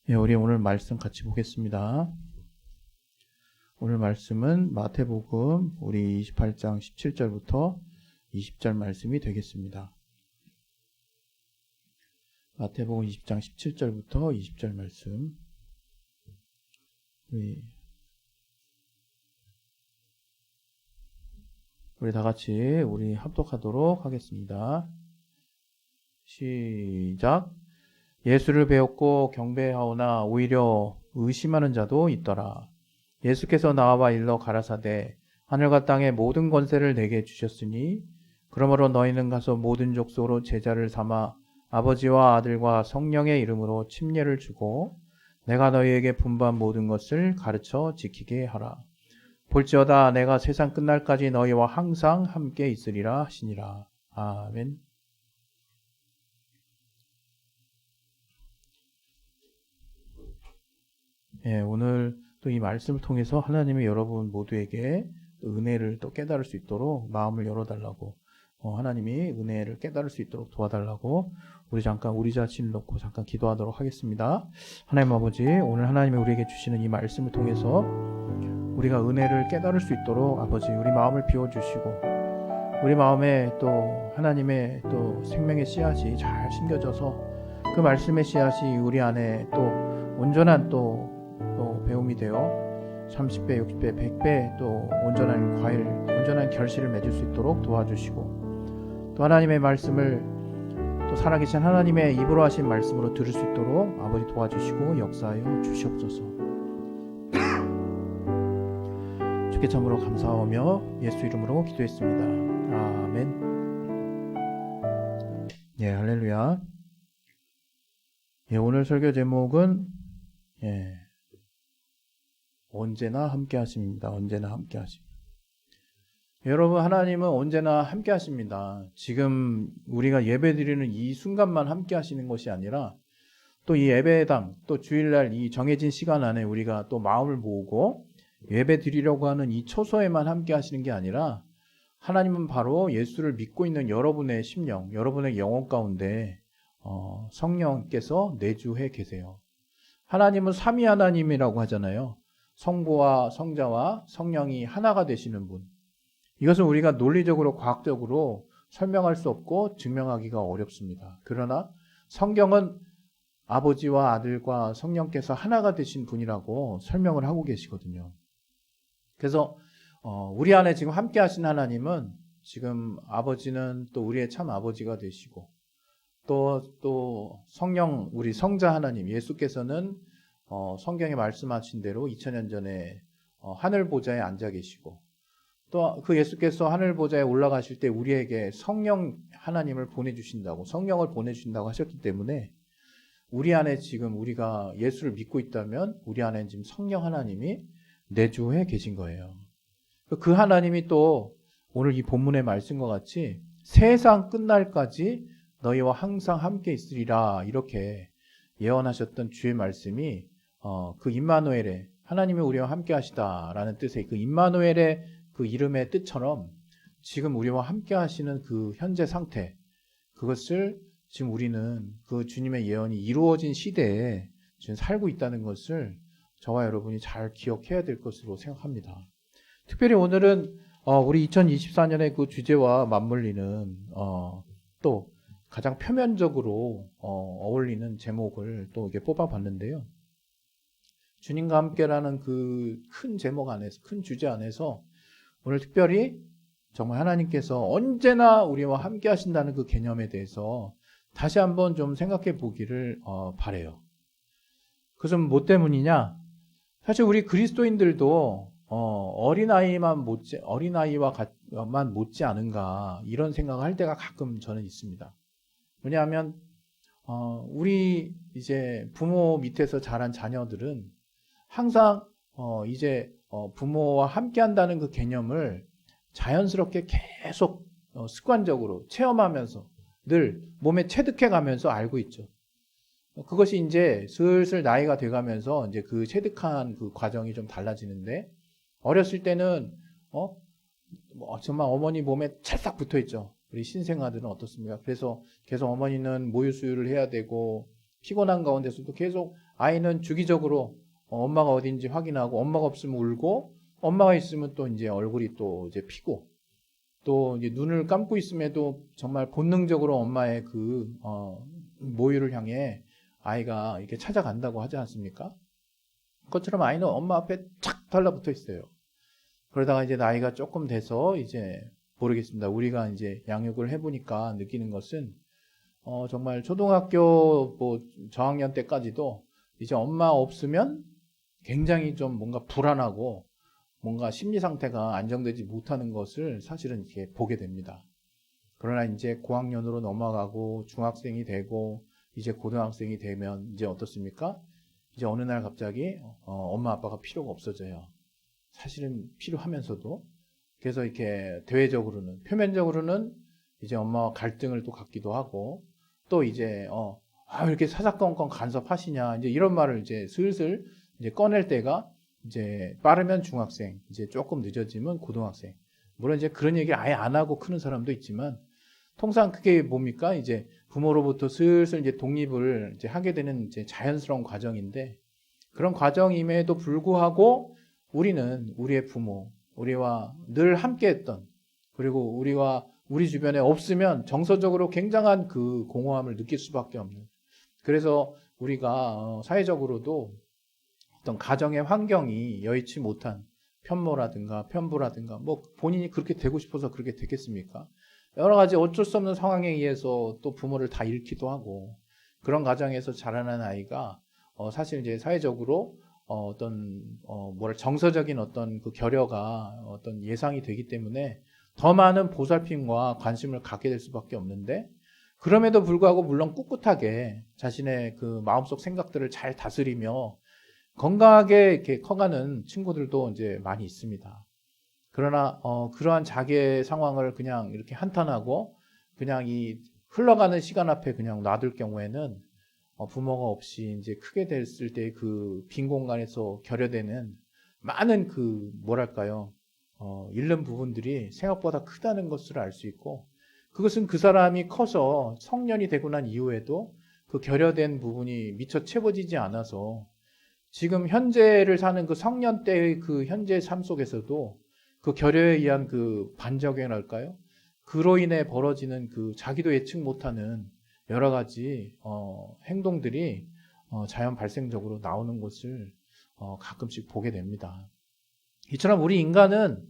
예, 우리 오늘 말씀 같이 보겠습니다. 오늘 말씀은 마태복음 우리 28장 17절부터 20절 말씀이 되겠습니다. 마태복음 20장 17절부터 20절 말씀. 우리 다 같이 우리 합독하도록 하겠습니다. 시작. 예수를 배웠고 경배하오나 오히려 의심하는 자도 있더라. 예수께서 나와 일러 가라사대 하늘과 땅의 모든 권세를 내게 주셨으니 그러므로 너희는 가서 모든 족속으로 제자를 삼아 아버지와 아들과 성령의 이름으로 침례를 주고 내가 너희에게 분부한 모든 것을 가르쳐 지키게 하라. 볼지어다 내가 세상 끝날까지 너희와 항상 함께 있으리라 하시니라. 아멘. 예, 오늘 또 이 말씀을 통해서 하나님이 여러분 모두에게 은혜를 또 깨달을 수 있도록 마음을 열어달라고, 하나님이 은혜를 깨달을 수 있도록 도와달라고 우리 잠깐 우리 자신을 놓고 잠깐 기도하도록 하겠습니다. 하나님 아버지, 오늘 하나님이 우리에게 주시는 이 말씀을 통해서 우리가 은혜를 깨달을 수 있도록 아버지 우리 마음을 비워주시고 우리 마음에 또 하나님의 또 생명의 씨앗이 잘 심겨져서 그 말씀의 씨앗이 우리 안에 또 온전한 또 배움이 되어 30배, 60배, 100배 또 온전한 과일, 온전한 결실을 맺을 수 있도록 도와주시고 또 하나님의 말씀을 또 살아계신 하나님의 입으로 하신 말씀으로 들을 수 있도록 아버지 도와주시고 역사하여 주시옵소서. 주께 참으로 감사하며 예수 이름으로 기도했습니다. 아멘. 예, 할렐루야. 예, 오늘 설교 제목은 언제나 함께 하십니다. 언제나 함께 하십니다. 여러분, 하나님은 언제나 함께 하십니다. 지금 우리가 예배 드리는 이 순간만 함께 하시는 것이 아니라 또 이 예배당, 또 주일날 이 정해진 시간 안에 우리가 또 마음을 모으고 예배 드리려고 하는 이 초소에만 함께 하시는 게 아니라 하나님은 바로 예수를 믿고 있는 여러분의 심령, 여러분의 영혼 가운데 성령께서 내주해 계세요. 하나님은 삼위 하나님이라고 하잖아요. 성부와 성자와 성령이 하나가 되시는 분. 이것은 우리가 논리적으로 과학적으로 설명할 수 없고 증명하기가 어렵습니다. 그러나 성경은 아버지와 아들과 성령께서 하나가 되신 분이라고 설명을 하고 계시거든요. 그래서 우리 안에 지금 함께 하신 하나님은 지금 아버지는 또 우리의 참 아버지가 되시고 또 성령, 우리 성자 하나님 예수께서는 성경에 말씀하신 대로 2000년 전에 하늘 보좌에 앉아 계시고 또 그 예수께서 하늘 보좌에 올라가실 때 우리에게 성령 하나님을 보내주신다고, 성령을 보내주신다고 하셨기 때문에 우리 안에 지금 우리가 예수를 믿고 있다면 우리 안에 지금 성령 하나님이 내주해 계신 거예요. 그 하나님이 또 오늘 이 본문의 말씀과 같이 세상 끝날까지 너희와 항상 함께 있으리라 이렇게 예언하셨던 주의 말씀이 그 임마누엘의 하나님이 우리와 함께 하시다라는 뜻의 그 임마누엘의 그 이름의 뜻처럼 지금 우리와 함께 하시는 그 현재 상태, 그것을 지금 우리는 그 주님의 예언이 이루어진 시대에 지금 살고 있다는 것을 저와 여러분이 잘 기억해야 될 것으로 생각합니다. 특별히 오늘은 우리 2024년의 그 주제와 맞물리는 또 가장 표면적으로 어울리는 제목을 또 이렇게 뽑아봤는데요. 주님과 함께라는 그 큰 제목 안에서, 큰 주제 안에서 오늘 특별히 정말 하나님께서 언제나 우리와 함께 하신다는 그 개념에 대해서 다시 한번 좀 생각해 보기를 바라요. 그것은 뭐 때문이냐? 사실 우리 그리스도인들도 어린아이만 못지 않은가 이런 생각을 할 때가 가끔 저는 있습니다. 왜냐하면 우리 이제 부모 밑에서 자란 자녀들은 항상 이제 부모와 함께 한다는 그 개념을 자연스럽게 계속 습관적으로 체험하면서 늘 몸에 체득해 가면서 알고 있죠. 그것이 이제 슬슬 나이가 돼 가면서 이제 그 체득한 그 과정이 좀 달라지는데 어렸을 때는 정말 어머니 몸에 찰싹 붙어 있죠. 우리 신생아들은 어떻습니까? 그래서 계속 어머니는 모유 수유를 해야 되고 피곤한 가운데서도 계속 아이는 주기적으로 엄마가 어딘지 확인하고, 엄마가 없으면 울고, 엄마가 있으면 또 이제 얼굴이 또 이제 피고, 또 이제 눈을 감고 있음에도 정말 본능적으로 엄마의 그 모유를 향해 아이가 이렇게 찾아간다고 하지 않습니까? 그것처럼 아이는 엄마 앞에 착 달라붙어 있어요. 그러다가 이제 나이가 조금 돼서 이제 모르겠습니다. 우리가 이제 양육을 해보니까 느끼는 것은 정말 초등학교 뭐 저학년 때까지도 이제 엄마 없으면 굉장히 좀 뭔가 불안하고 뭔가 심리 상태가 안정되지 못하는 것을 사실은 이렇게 보게 됩니다. 그러나 이제 고학년으로 넘어가고 중학생이 되고 이제 고등학생이 되면 이제 어떻습니까? 이제 어느 날 갑자기 엄마 아빠가 필요가 없어져요. 사실은 필요하면서도. 그래서 이렇게 대외적으로는, 표면적으로는 이제 엄마와 갈등을 또 갖기도 하고, 또 이제 이렇게 사사건건 간섭하시냐, 이제 이런 말을 이제 슬슬 이제 꺼낼 때가 이제 빠르면 중학생, 이제 조금 늦어지면 고등학생. 물론 이제 그런 얘기 아예 안 하고 크는 사람도 있지만, 통상 그게 뭡니까? 이제 부모로부터 슬슬 이제 독립을 이제 하게 되는 이제 자연스러운 과정인데, 그런 과정임에도 불구하고 우리는 우리의 부모, 우리와 늘 함께했던, 그리고 우리와 우리 주변에 없으면 정서적으로 굉장한 그 공허함을 느낄 수밖에 없는. 그래서 우리가 사회적으로도 어떤 가정의 환경이 여의치 못한 편모라든가 편부라든가 뭐 본인이 그렇게 되고 싶어서 그렇게 되겠습니까? 여러 가지 어쩔 수 없는 상황에 의해서 또 부모를 다 잃기도 하고, 그런 가정에서 자라난 아이가 사실 이제 사회적으로 정서적인 어떤 그 결여가 어떤 예상이 되기 때문에 더 많은 보살핌과 관심을 갖게 될 수밖에 없는데, 그럼에도 불구하고 물론 꿋꿋하게 자신의 그 마음속 생각들을 잘 다스리며 건강하게 이렇게 커가는 친구들도 이제 많이 있습니다. 그러나 그러한 자기의 상황을 그냥 이렇게 한탄하고 그냥 이 흘러가는 시간 앞에 그냥 놔둘 경우에는 부모가 없이 이제 크게 됐을 때 그 빈 공간에서 결여되는 많은 그 뭐랄까요, 잃는 부분들이 생각보다 크다는 것을 알 수 있고, 그것은 그 사람이 커서 성년이 되고 난 이후에도 그 결여된 부분이 미처 채워지지 않아서 지금 현재를 사는 그 성년 때의 그 현재 삶 속에서도 그 결여에 의한 그 반작용이랄까요? 그로 인해 벌어지는 그 자기도 예측 못하는 여러 가지 행동들이 자연 발생적으로 나오는 것을 가끔씩 보게 됩니다. 이처럼 우리 인간은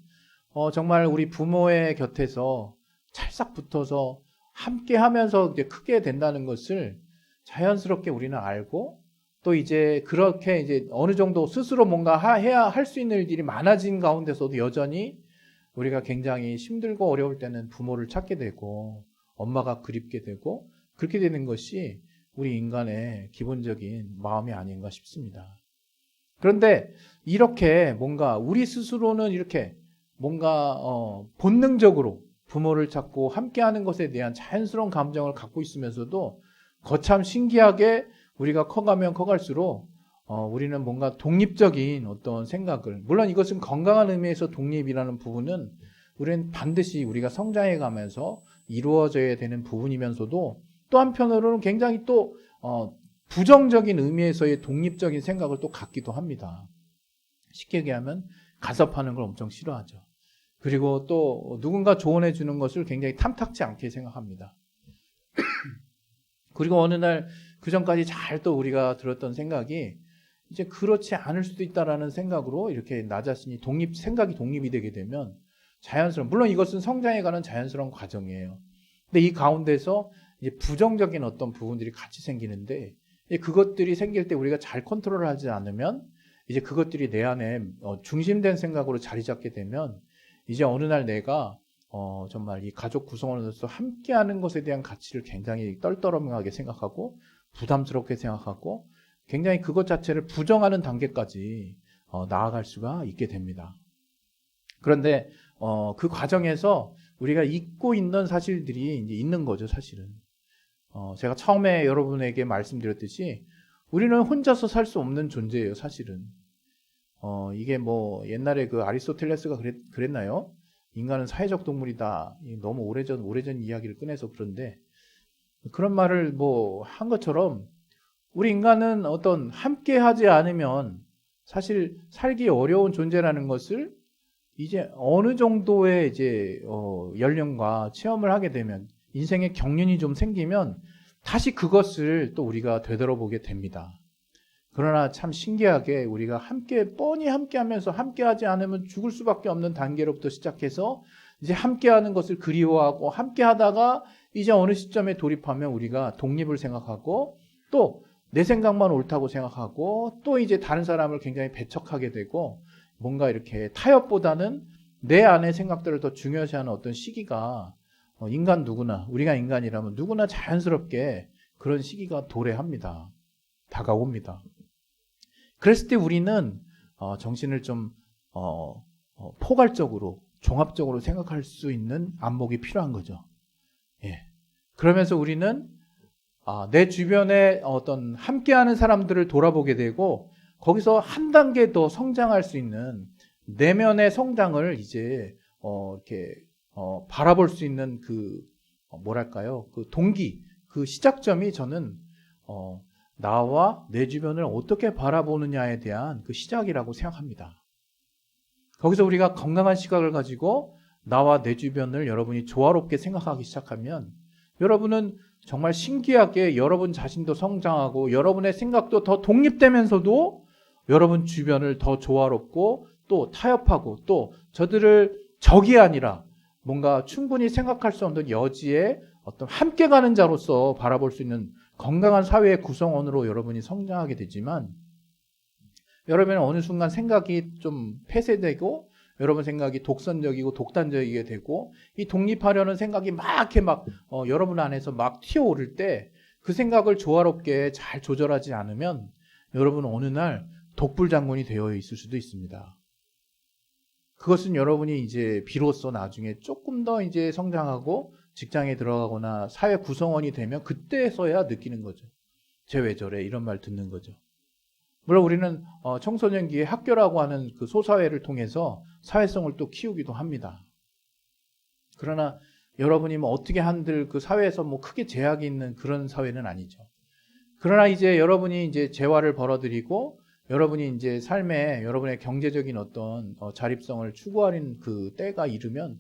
정말 우리 부모의 곁에서 찰싹 붙어서 함께 하면서 이제 크게 된다는 것을 자연스럽게 우리는 알고, 또 이제 그렇게 이제 어느 정도 스스로 뭔가 해야 할 수 있는 일들이 많아진 가운데서도 여전히 우리가 굉장히 힘들고 어려울 때는 부모를 찾게 되고 엄마가 그립게 되고, 그렇게 되는 것이 우리 인간의 기본적인 마음이 아닌가 싶습니다. 그런데 이렇게 뭔가 우리 스스로는 이렇게 뭔가 본능적으로 부모를 찾고 함께하는 것에 대한 자연스러운 감정을 갖고 있으면서도 거참 신기하게 우리가 커가면 커갈수록 우리는 뭔가 독립적인 어떤 생각을, 물론 이것은 건강한 의미에서 독립이라는 부분은 우리는 반드시 우리가 성장해 가면서 이루어져야 되는 부분이면서도, 또 한편으로는 굉장히 또 부정적인 의미에서의 독립적인 생각을 또 갖기도 합니다. 쉽게 얘기하면 간섭하는 걸 엄청 싫어하죠. 그리고 또 누군가 조언해 주는 것을 굉장히 탐탁지 않게 생각합니다. 그리고 어느 날 그 전까지 잘 또 우리가 들었던 생각이 이제 그렇지 않을 수도 있다라는 생각으로 이렇게 나 자신이 생각이 독립이 되게 되면 물론 이것은 성장해가는 자연스러운 과정이에요. 근데 이 가운데서 이제 부정적인 어떤 부분들이 같이 생기는데, 그것들이 생길 때 우리가 잘 컨트롤을 하지 않으면 이제 그것들이 내 안에 중심된 생각으로 자리 잡게 되면 이제 어느 날 내가 정말 이 가족 구성원으로서 함께하는 것에 대한 가치를 굉장히 떨떠름하게 생각하고 부담스럽게 생각하고 굉장히 그것 자체를 부정하는 단계까지 나아갈 수가 있게 됩니다. 그런데 그 과정에서 우리가 잊고 있는 사실들이 이제 있는 거죠, 사실은. 제가 처음에 여러분에게 말씀드렸듯이 우리는 혼자서 살 수 없는 존재예요, 사실은. 이게 뭐 옛날에 그 아리스토텔레스가 그랬나요? 인간은 사회적 동물이다. 너무 오래전 이야기를 꺼내서 그런데 그런 말을 뭐 한 것처럼 우리 인간은 어떤 함께 하지 않으면 사실 살기 어려운 존재라는 것을 이제 어느 정도의 이제 연령과 체험을 하게 되면, 인생의 경륜이 좀 생기면 다시 그것을 또 우리가 되돌아보게 됩니다. 그러나 참 신기하게 우리가 뻔히 함께 하면서 함께 하지 않으면 죽을 수밖에 없는 단계로부터 시작해서 이제 함께 하는 것을 그리워하고, 함께 하다가 이제 어느 시점에 돌입하면 우리가 독립을 생각하고, 또 내 생각만 옳다고 생각하고, 또 이제 다른 사람을 굉장히 배척하게 되고, 뭔가 이렇게 타협보다는 내 안의 생각들을 더 중요시하는 어떤 시기가 인간 누구나, 우리가 인간이라면 누구나 자연스럽게 그런 시기가 도래합니다. 다가옵니다. 그랬을 때 우리는 정신을 좀 포괄적으로, 종합적으로 생각할 수 있는 안목이 필요한 거죠. 예. 그러면서 우리는 내 주변에 어떤 함께하는 사람들을 돌아보게 되고, 거기서 한 단계 더 성장할 수 있는 내면의 성장을 이제 이렇게 바라볼 수 있는 그 뭐랄까요? 그 동기, 그 시작점이 저는 나와 내 주변을 어떻게 바라보느냐에 대한 그 시작이라고 생각합니다. 거기서 우리가 건강한 시각을 가지고 나와 내 주변을 여러분이 조화롭게 생각하기 시작하면, 여러분은 정말 신기하게 여러분 자신도 성장하고, 여러분의 생각도 더 독립되면서도 여러분 주변을 더 조화롭고, 또 타협하고, 또 저들을 적이 아니라 뭔가 충분히 생각할 수 없는 여지에 어떤 함께 가는 자로서 바라볼 수 있는 건강한 사회의 구성원으로 여러분이 성장하게 되지만, 여러분은 어느 순간 생각이 좀 폐쇄되고, 여러분 생각이 독선적이고 독단적이게 되고, 이 독립하려는 생각이 여러분 안에서 막 튀어오를 때, 그 생각을 조화롭게 잘 조절하지 않으면 여러분은 어느 날 독불장군이 되어 있을 수도 있습니다. 그것은 여러분이 이제 비로소 나중에 조금 더 이제 성장하고 직장에 들어가거나 사회 구성원이 되면 그때서야 느끼는 거죠. 쟤 왜 저래? 이런 말 듣는 거죠. 물론 우리는 청소년기에 학교라고 하는 그 소사회를 통해서 사회성을 또 키우기도 합니다. 그러나 여러분이 어떻게 한들 그 사회에서 크게 제약이 있는 그런 사회는 아니죠. 그러나 이제 여러분이 이제 재화를 벌어들이고, 여러분이 이제 삶에 여러분의 경제적인 어떤 자립성을 추구하는 그 때가 이르면,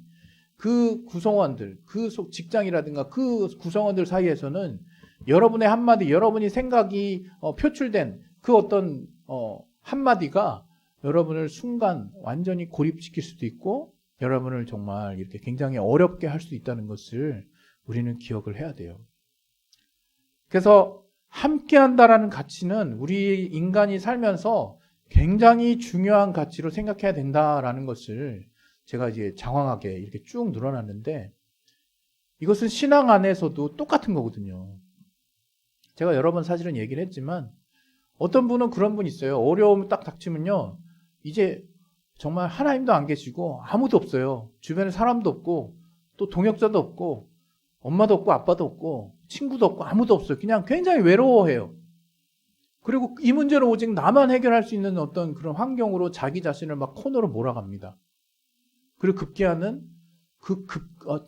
그 구성원들, 그 직장이라든가 그 구성원들 사이에서는 여러분의 한마디, 여러분이 생각이 표출된 그 어떤 한마디가 여러분을 순간 완전히 고립시킬 수도 있고, 여러분을 정말 이렇게 굉장히 어렵게 할 수 있다는 것을 우리는 기억을 해야 돼요. 그래서 함께 한다라는 가치는 우리 인간이 살면서 굉장히 중요한 가치로 생각해야 된다라는 것을 제가 이제 장황하게 이렇게 쭉 늘어놨는데, 이것은 신앙 안에서도 똑같은 거거든요. 제가 여러 번 사실은 얘기를 했지만, 어떤 분은 그런 분 있어요. 어려움이 딱 닥치면요, 이제 정말 하나님도 안 계시고 아무도 없어요. 주변에 사람도 없고, 또 동역자도 없고, 엄마도 없고 아빠도 없고 친구도 없고 아무도 없어요. 그냥 굉장히 외로워해요. 그리고 이 문제를 오직 나만 해결할 수 있는 어떤 그런 환경으로 자기 자신을 막 코너로 몰아갑니다. 그리고 급기야는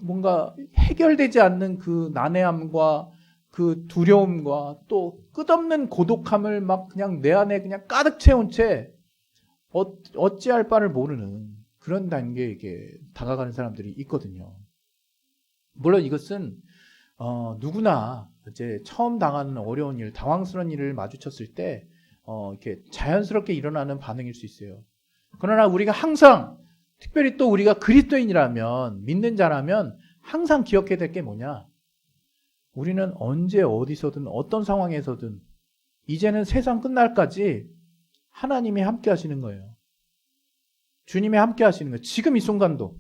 뭔가 해결되지 않는 그 난해함과 그 두려움과 또 끝없는 고독함을 막 그냥 내 안에 그냥 가득 채운 채 어찌할 바를 모르는 그런 단계에 다가가는 사람들이 있거든요. 물론 이것은 누구나 이제 처음 당하는 어려운 일, 당황스러운 일을 마주쳤을 때 이렇게 자연스럽게 일어나는 반응일 수 있어요. 그러나 우리가 항상, 특별히 또 우리가 그리스도인이라면, 믿는 자라면 항상 기억해야 될 게 뭐냐? 우리는 언제 어디서든 어떤 상황에서든 이제는 세상 끝날까지 하나님이 함께 하시는 거예요. 주님이 함께 하시는 거예요. 지금 이 순간도,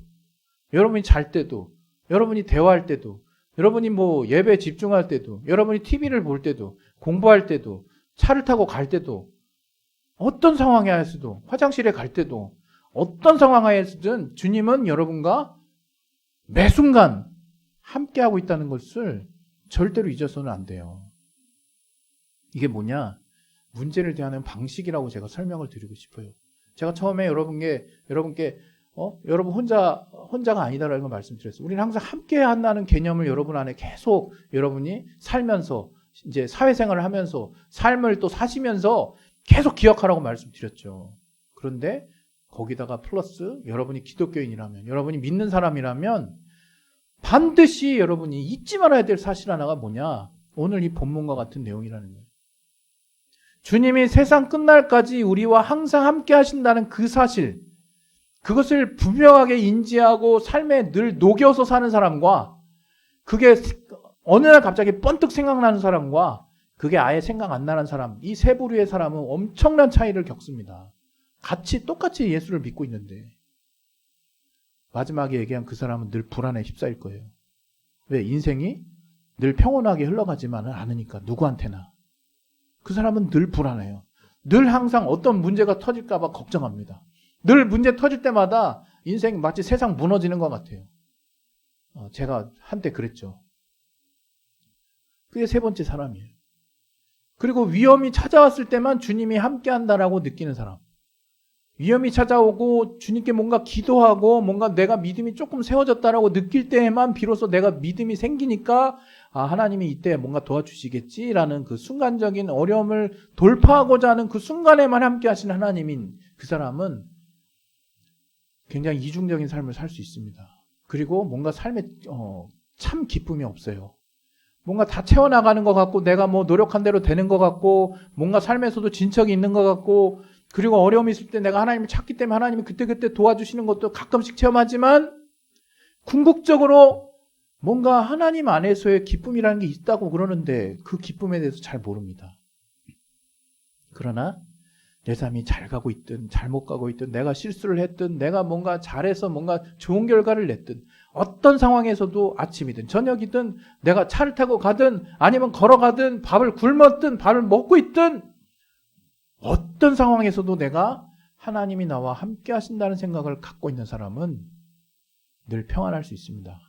여러분이 잘 때도, 여러분이 대화할 때도, 여러분이 예배에 집중할 때도, 여러분이 TV를 볼 때도, 공부할 때도, 차를 타고 갈 때도, 어떤 상황에서도, 화장실에 갈 때도, 어떤 상황에서든 주님은 여러분과 매 순간 함께하고 있다는 것을 절대로 잊어서는 안 돼요. 이게 뭐냐? 문제를 대하는 방식이라고 제가 설명을 드리고 싶어요. 제가 처음에 여러분께 여러분 혼자가 아니다라는 걸 말씀드렸어요. 우리는 항상 함께 한다는 개념을 여러분 안에 계속 여러분이 살면서 이제 사회생활을 하면서 삶을 또 사시면서 계속 기억하라고 말씀드렸죠. 그런데 거기다가 플러스 여러분이 기독교인이라면, 여러분이 믿는 사람이라면 반드시 여러분이 잊지 말아야 될 사실 하나가 뭐냐? 오늘 이 본문과 같은 내용이라는 거예요. 주님이 세상 끝날까지 우리와 항상 함께 하신다는 그 사실, 그것을 분명하게 인지하고 삶에 늘 녹여서 사는 사람과, 그게 어느 날 갑자기 번뜩 생각나는 사람과 그게 아예 생각 안 나는 사람, 이 세 부류의 사람은 엄청난 차이를 겪습니다. 똑같이 예수를 믿고 있는데 마지막에 얘기한 그 사람은 늘 불안에 휩싸일 거예요. 왜? 인생이 늘 평온하게 흘러가지만은 않으니까. 누구한테나 그 사람은 늘 불안해요. 늘 항상 어떤 문제가 터질까 봐 걱정합니다. 늘 문제 터질 때마다 인생 마치 세상 무너지는 것 같아요. 제가 한때 그랬죠. 그게 세 번째 사람이에요. 그리고 위험이 찾아왔을 때만 주님이 함께 한다라고 느끼는 사람. 위험이 찾아오고 주님께 뭔가 기도하고 뭔가 내가 믿음이 조금 세워졌다라고 느낄 때에만 비로소 내가 믿음이 생기니까 하나님이 이때 뭔가 도와주시겠지라는 그 순간적인 어려움을 돌파하고자 하는 그 순간에만 함께 하시는 하나님인 그 사람은 굉장히 이중적인 삶을 살 수 있습니다. 그리고 뭔가 삶에 참 기쁨이 없어요. 뭔가 다 채워나가는 것 같고 내가 뭐 노력한 대로 되는 것 같고 뭔가 삶에서도 진척이 있는 것 같고 그리고 어려움이 있을 때 내가 하나님을 찾기 때문에 하나님이 그때그때 도와주시는 것도 가끔씩 체험하지만 궁극적으로 뭔가 하나님 안에서의 기쁨이라는 게 있다고 그러는데 그 기쁨에 대해서 잘 모릅니다. 그러나 내 삶이 잘 가고 있든 잘못 가고 있든 내가 실수를 했든 내가 뭔가 잘해서 뭔가 좋은 결과를 냈든 어떤 상황에서도 아침이든 저녁이든 내가 차를 타고 가든 아니면 걸어가든 밥을 굶었든 밥을 먹고 있든 어떤 상황에서도 내가 하나님이 나와 함께 하신다는 생각을 갖고 있는 사람은 늘 평안할 수 있습니다.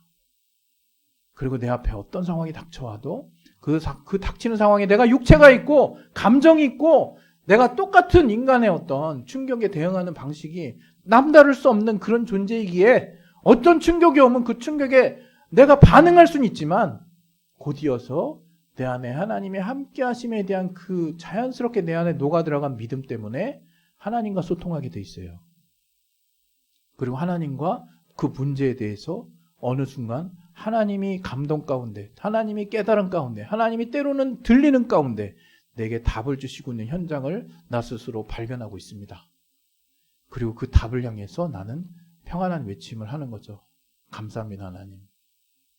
그리고 내 앞에 어떤 상황이 닥쳐와도 그 닥치는 상황에 내가 육체가 있고 감정이 있고 내가 똑같은 인간의 어떤 충격에 대응하는 방식이 남다를 수 없는 그런 존재이기에 어떤 충격이 오면 그 충격에 내가 반응할 수는 있지만 곧이어서 내 안에 하나님이 함께 하심에 대한 그 자연스럽게 내 안에 녹아들어간 믿음 때문에 하나님과 소통하게 돼 있어요. 그리고 하나님과 그 문제에 대해서 어느 순간 하나님이 감동 가운데, 하나님이 깨달음 가운데, 하나님이 때로는 들리는 가운데 내게 답을 주시고 있는 현장을 나 스스로 발견하고 있습니다. 그리고 그 답을 향해서 나는 평안한 외침을 하는 거죠. 감사합니다, 하나님.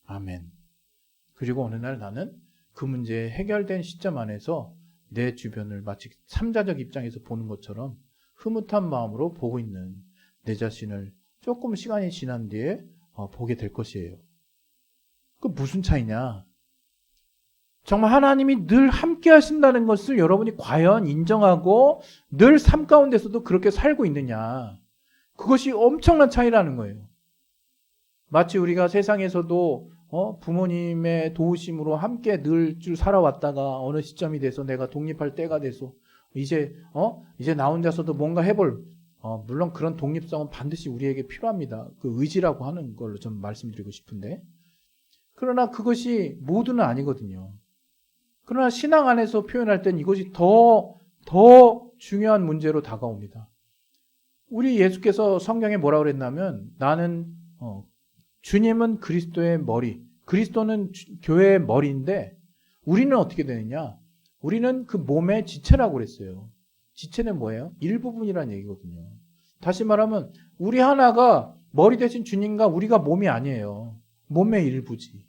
아멘. 그리고 어느 날 나는 그 문제 해결된 시점 안에서 내 주변을 마치 삼자적 입장에서 보는 것처럼 흐뭇한 마음으로 보고 있는 내 자신을 조금 시간이 지난 뒤에 보게 될 것이에요. 그 무슨 차이냐? 정말 하나님이 늘 함께 하신다는 것을 여러분이 과연 인정하고 늘 삶 가운데서도 그렇게 살고 있느냐? 그것이 엄청난 차이라는 거예요. 마치 우리가 세상에서도 부모님의 도우심으로 함께 늘 줄 살아왔다가 어느 시점이 돼서 내가 독립할 때가 돼서 이제 나 혼자서도 뭔가 해볼 물론 그런 독립성은 반드시 우리에게 필요합니다. 그 의지라고 하는 걸로 좀 말씀드리고 싶은데 그러나 그것이 모두는 아니거든요. 그러나 신앙 안에서 표현할 땐 이것이 더 중요한 문제로 다가옵니다. 우리 예수께서 성경에 뭐라고 그랬냐면 나는 주님은 그리스도의 머리, 그리스도는 교회의 머리인데 우리는 어떻게 되느냐? 우리는 그 몸의 지체라고 그랬어요. 지체는 뭐예요? 일부분이라는 얘기거든요. 다시 말하면 우리 하나가 머리 대신 주님과 우리가 몸이 아니에요. 몸의 일부지.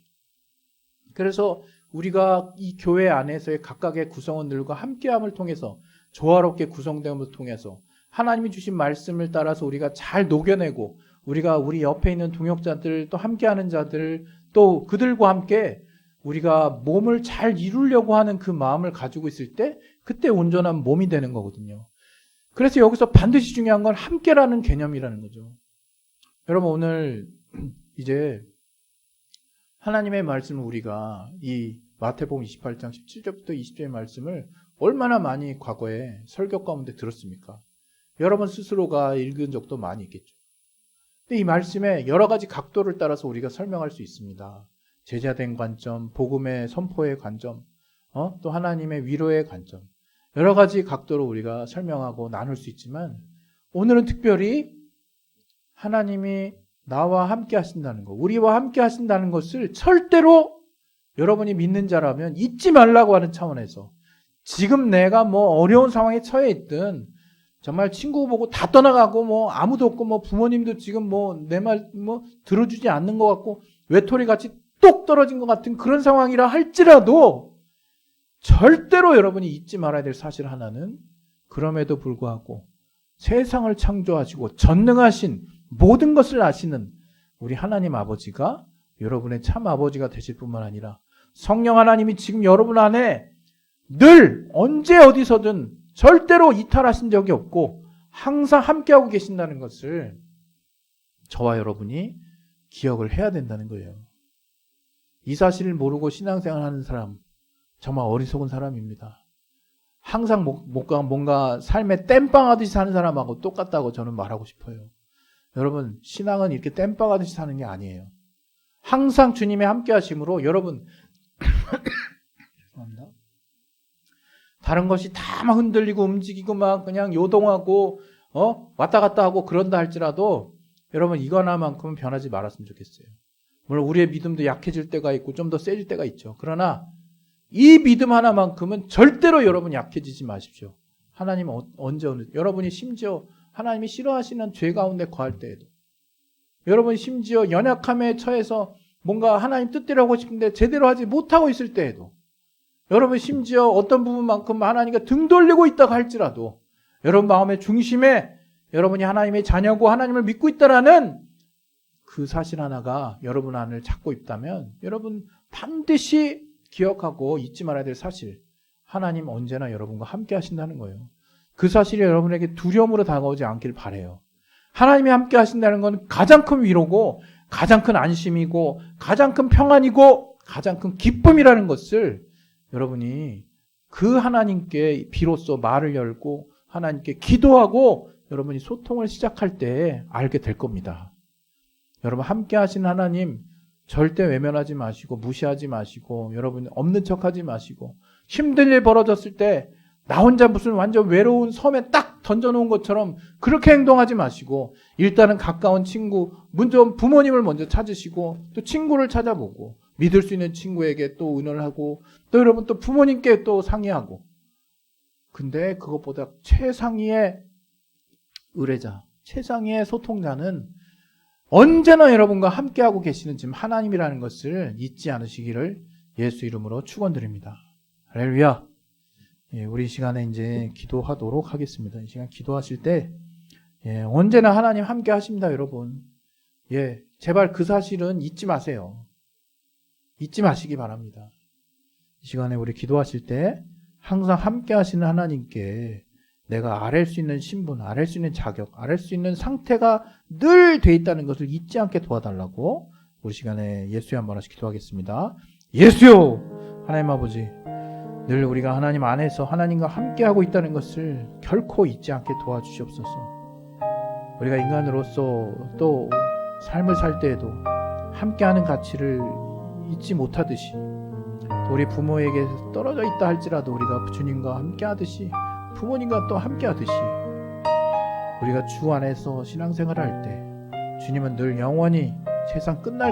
그래서 우리가 이 교회 안에서의 각각의 구성원들과 함께함을 통해서 조화롭게 구성됨을 통해서 하나님이 주신 말씀을 따라서 우리가 잘 녹여내고 우리가 우리 옆에 있는 동역자들 또 함께하는 자들 또 그들과 함께 우리가 몸을 잘 이루려고 하는 그 마음을 가지고 있을 때 그때 온전한 몸이 되는 거거든요. 그래서 여기서 반드시 중요한 건 함께라는 개념이라는 거죠. 여러분 오늘 이제 하나님의 말씀을 우리가 이 마태복음 28장 17절부터 20절의 말씀을 얼마나 많이 과거에 설교 가운데 들었습니까? 여러분 스스로가 읽은 적도 많이 있겠죠. 근데 이 말씀에 여러 가지 각도를 따라서 우리가 설명할 수 있습니다. 제자된 관점, 복음의 선포의 관점, 또 하나님의 위로의 관점, 여러 가지 각도로 우리가 설명하고 나눌 수 있지만 오늘은 특별히 하나님이 나와 함께 하신다는 것, 우리와 함께 하신다는 것을 절대로 여러분이 믿는 자라면 잊지 말라고 하는 차원에서 지금 내가 뭐 어려운 상황에 처해 있든 정말 친구 보고 다 떠나가고 뭐 아무도 없고 뭐 부모님도 지금 뭐 내 말 뭐 들어주지 않는 것 같고 외톨이 같이 똑 떨어진 것 같은 그런 상황이라 할지라도 절대로 여러분이 잊지 말아야 될 사실 하나는 그럼에도 불구하고 세상을 창조하시고 전능하신 모든 것을 아시는 우리 하나님 아버지가 여러분의 참 아버지가 되실 뿐만 아니라 성령 하나님이 지금 여러분 안에 늘 언제 어디서든 절대로 이탈하신 적이 없고 항상 함께하고 계신다는 것을 저와 여러분이 기억을 해야 된다는 거예요. 이 사실을 모르고 신앙생활 하는 사람 정말 어리석은 사람입니다. 항상 뭔가 삶에 땜빵하듯이 사는 사람하고 똑같다고 저는 말하고 싶어요. 여러분, 신앙은 이렇게 땜빵하듯이 사는 게 아니에요. 항상 주님의 함께 하심으로 여러분 죄송합니다. 다른 것이 다 막 흔들리고 움직이고 막 그냥 요동하고 왔다 갔다 하고 그런다 할지라도 여러분 이거 하나만큼은 변하지 말았으면 좋겠어요. 물론 우리의 믿음도 약해질 때가 있고 좀 더 세질 때가 있죠. 그러나 이 믿음 하나만큼은 절대로 여러분 약해지지 마십시오. 하나님은 언제 어느 여러분이 심지어 하나님이 싫어하시는 죄 가운데 거할 때에도 여러분 심지어 연약함에 처해서 뭔가 하나님 뜻대로 하고 싶은데 제대로 하지 못하고 있을 때에도 여러분 심지어 어떤 부분만큼 하나님과 등 돌리고 있다고 할지라도 여러분 마음의 중심에 여러분이 하나님의 자녀고 하나님을 믿고 있다라는 그 사실 하나가 여러분 안을 찾고 있다면 여러분 반드시 기억하고 잊지 말아야 될 사실, 하나님 언제나 여러분과 함께 하신다는 거예요. 그 사실이 여러분에게 두려움으로 다가오지 않길 바라요. 하나님이 함께 하신다는 건 가장 큰 위로고 가장 큰 안심이고 가장 큰 평안이고 가장 큰 기쁨이라는 것을 여러분이 그 하나님께 비로소 말을 열고 하나님께 기도하고 여러분이 소통을 시작할 때 알게 될 겁니다. 여러분 함께 하신 하나님 절대 외면하지 마시고 무시하지 마시고 여러분 없는 척하지 마시고 힘든 일 벌어졌을 때 나 혼자 무슨 완전 외로운 섬에 딱 던져놓은 것처럼 그렇게 행동하지 마시고 일단은 가까운 친구, 먼저 부모님을 먼저 찾으시고 또 친구를 찾아보고 믿을 수 있는 친구에게 또 의논을 하고 또 여러분 또 부모님께 또 상의하고 근데 그것보다 최상위의 의뢰자, 최상위의 소통자는 언제나 여러분과 함께하고 계시는 지금 하나님이라는 것을 잊지 않으시기를 예수 이름으로 축원드립니다. 할렐루야. 우리 이 시간에 이제 기도하도록 하겠습니다. 이 시간 기도하실 때 언제나 하나님 함께 하십니다, 여러분. 제발 그 사실은 잊지 마세요. 잊지 마시기 바랍니다. 이 시간에 우리 기도하실 때 항상 함께 하시는 하나님께 내가 아랠 수 있는 신분, 아랠 수 있는 자격, 아랠 수 있는 상태가 늘 돼 있다는 것을 잊지 않게 도와달라고 우리 시간에 예수에 한 번 하씩 기도하겠습니다. 예수요! 하나님 아버지, 늘 우리가 하나님 안에서 하나님과 함께하고 있다는 것을 결코 잊지 않게 도와주시옵소서. 우리가 인간으로서 또 삶을 살 때에도 함께하는 가치를 잊지 못하듯이 또 우리 부모에게 떨어져 있다 할지라도 우리가 주님과 함께하듯이 부모님과 또 함께하듯이 우리가 주 안에서 신앙생활을 할 때 주님은 늘 영원히 세상 끝날